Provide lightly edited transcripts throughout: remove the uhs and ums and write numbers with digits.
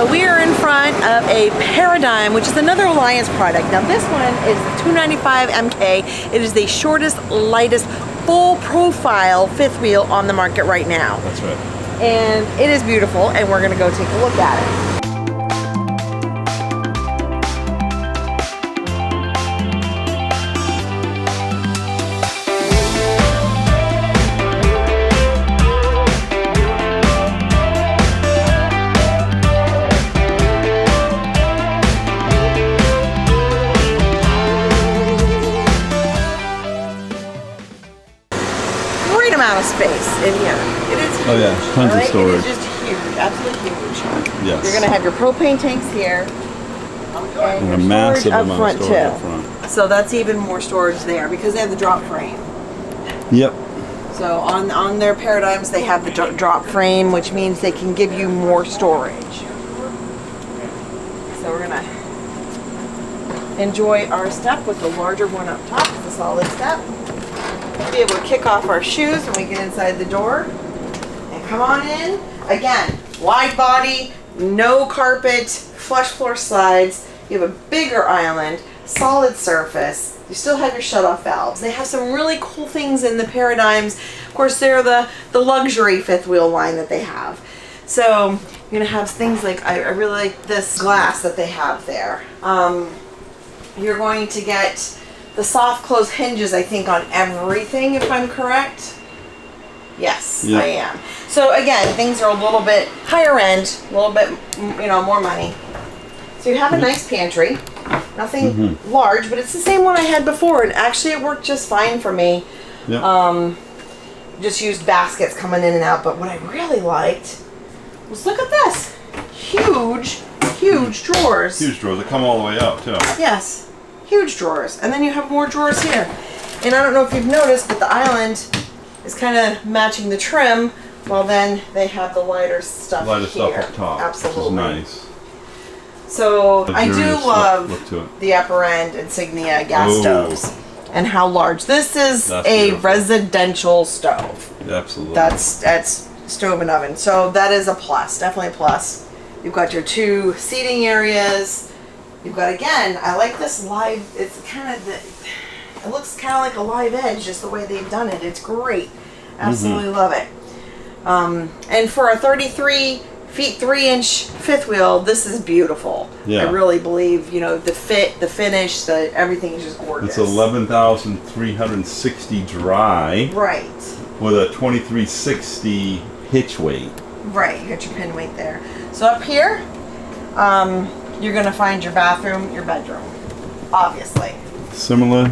We are in front of a Paradigm, which is another Alliance product. Now this one is the 295 MK. It is the shortest, lightest, full profile fifth wheel on the market right now. That's right. And it is beautiful, and we're gonna go take a look at it. Amount of space in here. It is huge. Oh yeah, tons of storage. It is just huge, absolutely huge. Yes. You're gonna have your propane tanks here, and a massive up amount front of storage up front. So that's even more storage there because they have the drop frame. Yep. So on their Paradigms they have the drop frame, which means they can give you more storage. So we're gonna enjoy our step with the larger one up top. It's a solid step. Be able to kick off our shoes when we get inside the door and come on in. Again, wide body, no carpet, flush floor slides. You have a bigger island, solid surface. You still have your shutoff valves. They have some really cool things in the Paradigms. Of course, they're the luxury fifth wheel line that they have. So you're gonna have things like, I really like this glass that they have there. You're going to get the soft close hinges, I think, on everything, if I'm correct. Yes, yep. I am. So again, things are a little bit higher end, a little bit, more money. So you have a nice pantry. Nothing large, but it's the same one I had before, and actually it worked just fine for me. Yep. Just used baskets coming in and out, but what I really liked was, look at this. Huge drawers. Huge drawers that come all the way up, too. Yes. Huge drawers, and then you have more drawers here. And I don't know if you've noticed, but the island is kind of matching the trim, while then they have the lighter stuff here. Up top. Absolutely. Which is nice. So I do love the upper end Insignia gas stoves and how large. This is a residential stove. Absolutely. That's stove and oven. So that is a plus, definitely a plus. You've got your two seating areas. You've got, again, I like this live, it's kind of, it looks kind of like a live edge, just the way they've done it. It's great. Absolutely love it. And for a 33 feet 3-inch fifth wheel, this is beautiful. Yeah. I really believe, the fit, the finish, everything is just gorgeous. It's 11,360 dry. Right. With a 2360 hitch weight. Right, you got your pin weight there. So up here, you're going to find your bathroom, your bedroom, obviously. Similar?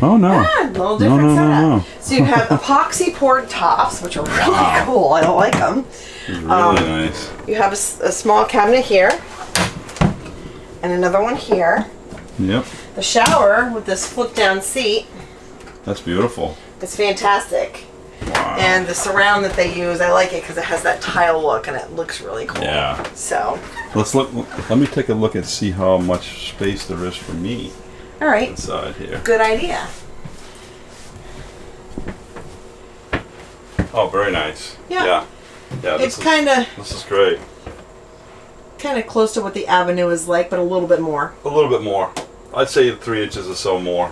Oh, no. Yeah, a little different setup. No. So you have epoxy poured tops, which are really cool. I don't like them. Really nice. You have a small cabinet here, and another one here. Yep. The shower with this flip-down seat. That's beautiful. It's fantastic. Wow. And the surround that they use, I like it because it has that tile look and it looks really cool. Yeah. So let's look. Let me take a look and see how much space there is for me. All right. Inside here. Good idea. Oh, very nice. Yeah. Yeah. It's kind of. This is great. Kind of close to what the Avenue is like, but a little bit more. A little bit more. I'd say 3 inches or so more.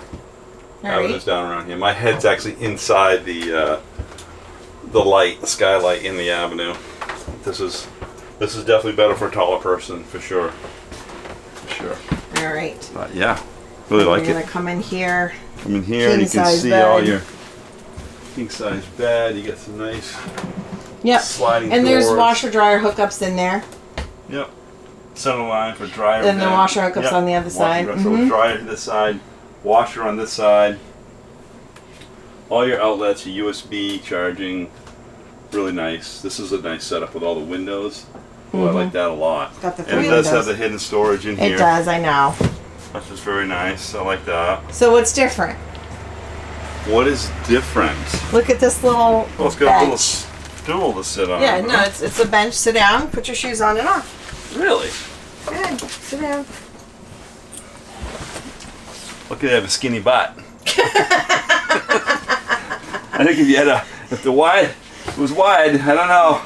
Avenue's down around here. My head's actually inside the light, the skylight in the Avenue. This is definitely better for a taller person, for sure. For sure. All right. But yeah, really like it. You're gonna come in here. Come in here and you can see all your king size bed. You get some nice sliding doors. And there's washer dryer hookups in there. Yep. Center line for dryer. And the washer hookups on the other side. So dryer to this side. Washer on this side. All your outlets, your USB charging, really nice. This is a nice setup with all the windows. I like that a lot. Got the and it does have the hidden storage in here. It does, I know. That's just very nice. I like that. So what's different? What is different? Look at this little it's got a little stool to sit on. Yeah, no, it's a bench. Sit down, put your shoes on and off. Really? Good. Sit down. Look at that, a skinny butt. I think if you had if it was wide, I don't know.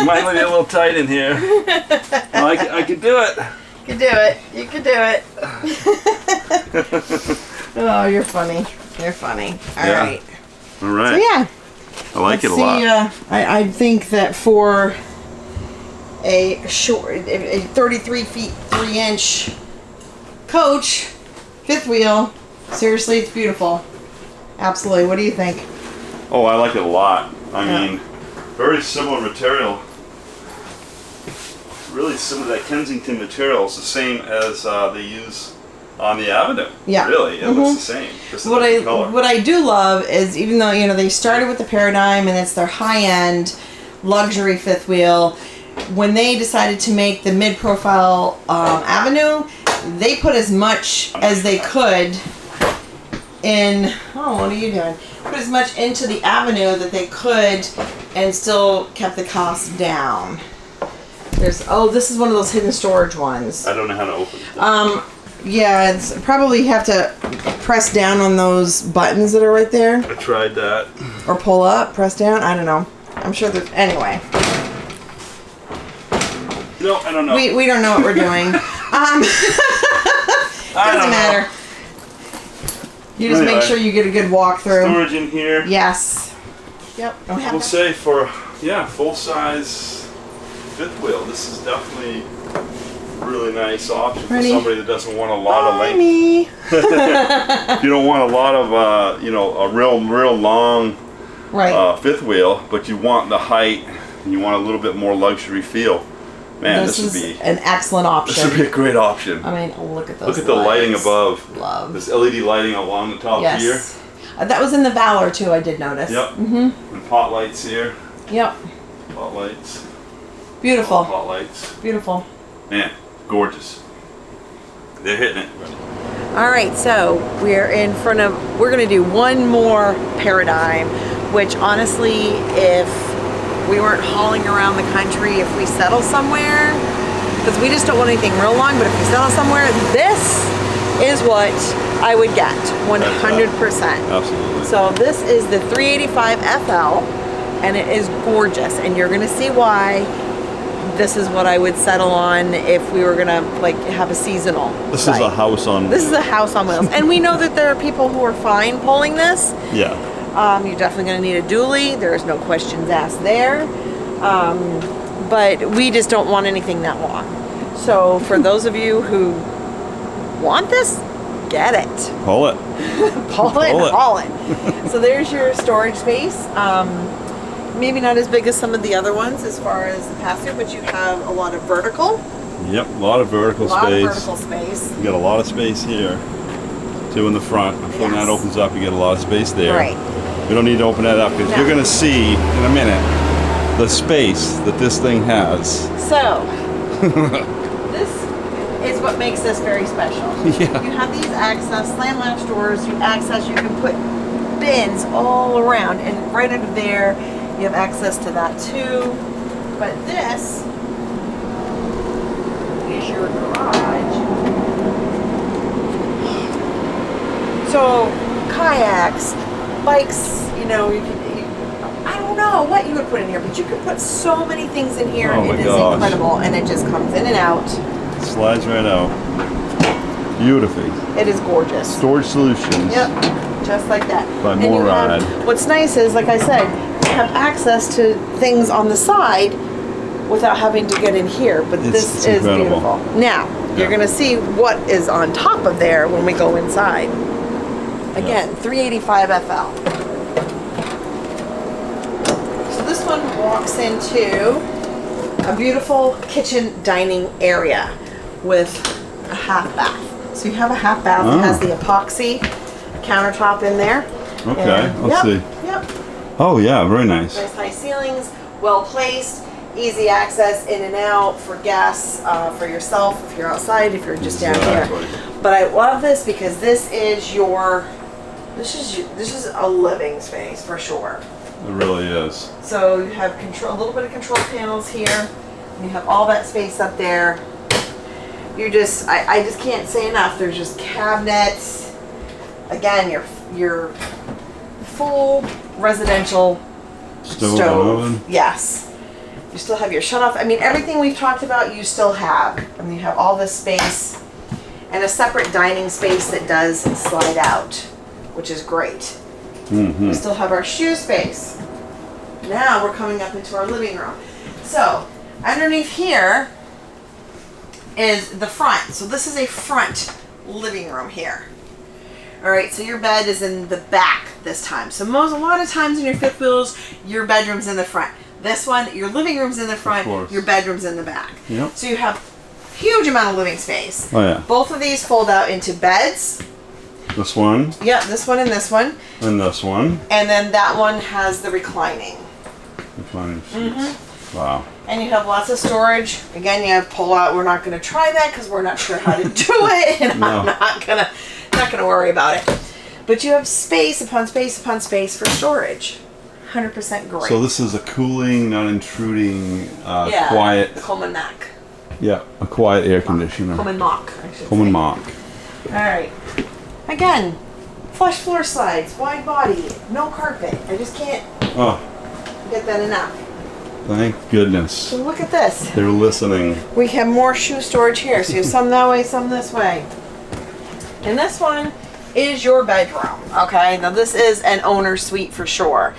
Might be a little tight in here. Well, I could do it. You can do it. You can do it. Oh, you're funny. You're funny. All right. All right. So yeah. I like it a lot. I think that for a 33 feet 3 inch coach, fifth wheel, seriously, it's beautiful. Absolutely. What do you think? Oh, I like it a lot. I mean, very similar material. Really similar. That Kensington material is the same as they use on the Avenue. Yeah. Really, it looks the same. Just what I do love is, even though they started with the Paradigm and it's their high-end luxury fifth wheel, when they decided to make the mid-profile Avenue, they put as much as they could in. Oh, what are you doing? Put as much into the Avenue that they could, and still kept the cost down. This is one of those hidden storage ones. I don't know how to open it. Yeah, it's probably have to press down on those buttons that are right there. I tried that. Or pull up, press down. I don't know. I'm sure there's anyway. No, I don't know. We don't know what we're doing. Doesn't matter. You just make sure you get a good walkthrough. Storage in here. Yes. Yep. We'll say for full size fifth wheel, this is definitely a really nice option for somebody that doesn't want a lot of length. You don't want a lot of a real long fifth wheel, but you want the height and you want a little bit more luxury feel. Man, this would be an excellent option. This would be a great option. I mean, look at those. Look at the lighting above. Love this LED lighting along the top here. That was in the Valor too. I did notice. Yep. And pot lights here. Yep. Pot lights. Beautiful. Pot lights. Beautiful. Man, gorgeous. They're hitting it. All right, so we're going to do one more Paradigm, which honestly, if we weren't hauling around the country, if we settle somewhere, because we just don't want anything real long, but if we settle somewhere, this is what I would get, 100%. Absolutely. So this is the 385 FL, and it is gorgeous, and you're gonna see why this is what I would settle on if we were gonna have a seasonal This site. is a house on This is a house on wheels, and we know that there are people who are fine pulling this. Yeah. You're definitely going to need a dually. There's no questions asked there. But we just don't want anything that long. So for those of you who want this, get it. Pull it. Pull it, haul it. So there's your storage space. Maybe not as big as some of the other ones as far as the pass-through, but you have a lot of vertical. Yep, a lot of vertical space. A lot of vertical space. You got a lot of space here, too, in the front. When that opens up, you get a lot of space there. Right. We don't need to open that up because you're going to see in a minute the space that this thing has. So, this is what makes this very special. Yeah. You have these slam latch doors, you can put bins all around, and right under there you have access to that too. But this is your garage. So, kayaks, bikes, I don't know what you would put in here, but you could put so many things in here. Oh my It is gosh. incredible, and it just comes in and out. Slides right out. Beautifully. It is gorgeous. Storage solutions. Yep, just like that. By And you Morad. what's nice is, like I said, you have access to things on the side without having to get in here, but this is incredible. beautiful. Now, you're going to see what is on top of there when we go inside. Again, 385 FL. So this one walks into a beautiful kitchen dining area with a half bath. So you have a half bath that has the epoxy countertop in there. Okay, let's see. Yep. Oh yeah, very nice. Nice high ceilings, well placed, easy access in and out for guests, for yourself if you're outside, if you're just down here. But I love this because this is a living space for sure. It really is. So you have a little bit of control panels here. You have all that space up there. I just can't say enough. There's just cabinets. Again, your full residential stove. Oven. Yes. You still have your shut off. I mean, everything we've talked about, you still have. I mean, you have all this space and a separate dining space that does slide out, which is great. We still have our shoe space. Now we're coming up into our living room. So underneath here is the front. So this is a front living room here. All right, so your bed is in the back this time. So a lot of times in your fifth wheels, your bedroom's in the front. This one, your living room's in the front, your bedroom's in the back. Yep. So you have huge amount of living space. Oh yeah. Both of these fold out into beds. This one. Yeah, this one and this one. And this one. And then that one has the reclining. Reclining seats. Wow. And you have lots of storage. Again, you have pull out. We're not going to try that because we're not sure how to do it, and No. I'm not gonna worry about it. But you have space upon space upon space for storage. 100% great. So this is a cooling, not intruding, yeah, quiet. The Coleman Mac. Yeah, a quiet air conditioner. Coleman Mock, I should Coleman say. Mock. All right. Again, flush floor slides, wide body, no carpet. I just can't Oh, get that enough. thank goodness. So look at this. They're listening. We have more shoe storage here. So you have some that way, some this way. And this one is your bedroom. Okay, now this is an owner suite for sure.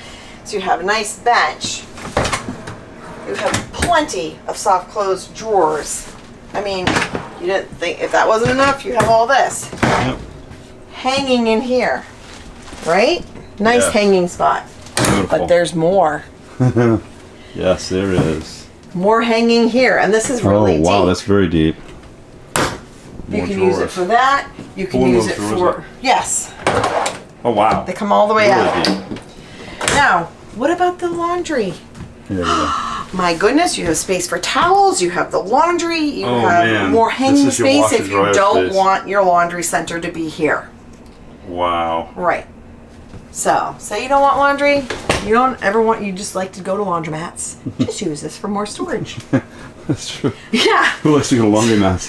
So you have a nice bench. You have plenty of soft close drawers. I mean, you didn't think, if that wasn't enough, you have all this. Yep. Hanging in here, right? Nice Yes. hanging spot. Beautiful. But there's more. Yes, there is. More hanging here, and this is really Oh wow, deep. that's very deep. You More can use it drawers. for that. You can Pulling use those it drawers for, up. yes. Oh wow. They come all the way Really out. deep. Now, what about the laundry? There we go. My goodness, you have space for towels, you have the laundry, you Oh, have man. more This hanging is your space washer if you dryer don't space. want your laundry center to be here. Wow. Right. So, say you don't want laundry, you don't ever want, you just like to go to laundromats, just use this for more storage. That's true. Yeah, Who likes to go to laundromat?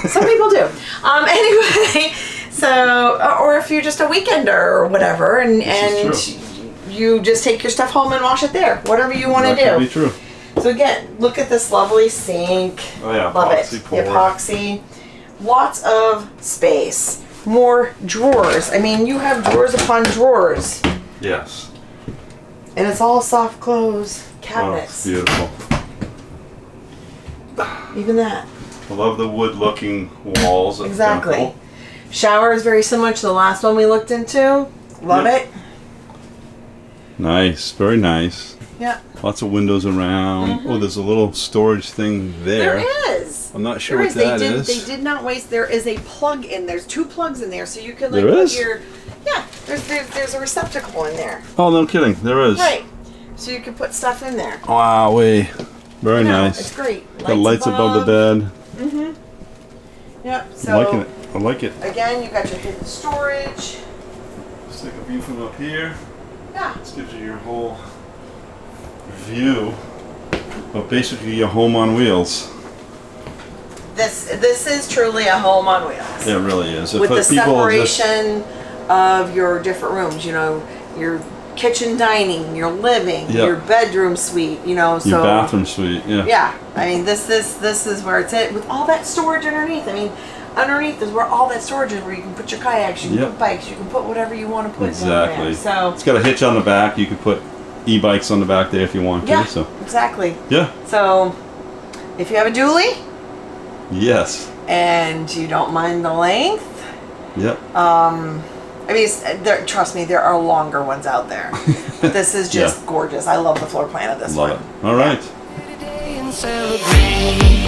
some people do. Anyway, so, or if you're just a weekender or whatever, and is you just take your stuff home and wash it there, whatever you want to That could do. be true. So again, look at this lovely sink. Oh yeah, Love epoxy it. pour. The epoxy. Lots of space. More drawers. I mean, you have drawers upon drawers. Yes. And it's all soft close Oh, cabinets. beautiful. Even that. I love the wood looking walls. That's Exactly. kinda Shower is very similar to the last one we looked into. Love Yep. it. cool. Nice. Very nice. Yeah. Lots of windows around. Oh, there's a little storage thing there. There is. I'm not sure There what is. that They is. did not waste. There is a plug in. There's 2 plugs in there, so you can like There put is? your. Yeah. There's a receptacle in there. Oh, no kidding. There is. Right. So you can put stuff in there. Wow. Very I know, nice. It's great. Got lights above the bed. Yep. I'm So liking it. I like it. again, you got your hidden storage. Let's take a view from up here. Yeah. This gives you your whole view of basically your home on wheels. This is truly a home on wheels. It really is. With the people just- separation of your different rooms, you know, your kitchen dining, your living, Yep. your bedroom suite, you know, so your bathroom suite. Yeah. yeah. I mean, this is where it's at with all that storage underneath. I mean, underneath is where all that storage is, where you can put your kayaks, you can Yep. put bikes, you can put whatever you want to put down Exactly. there. So It's got a hitch on the back. You could put e-bikes on the back there if you want yeah, to. So exactly. yeah. So if you have a dually Yes. and you don't mind the length, Yep. I mean, trust me, there are longer ones out there. But this is just Yeah. gorgeous. I love the floor plan of this Love one. it. All right. Today and celebrate.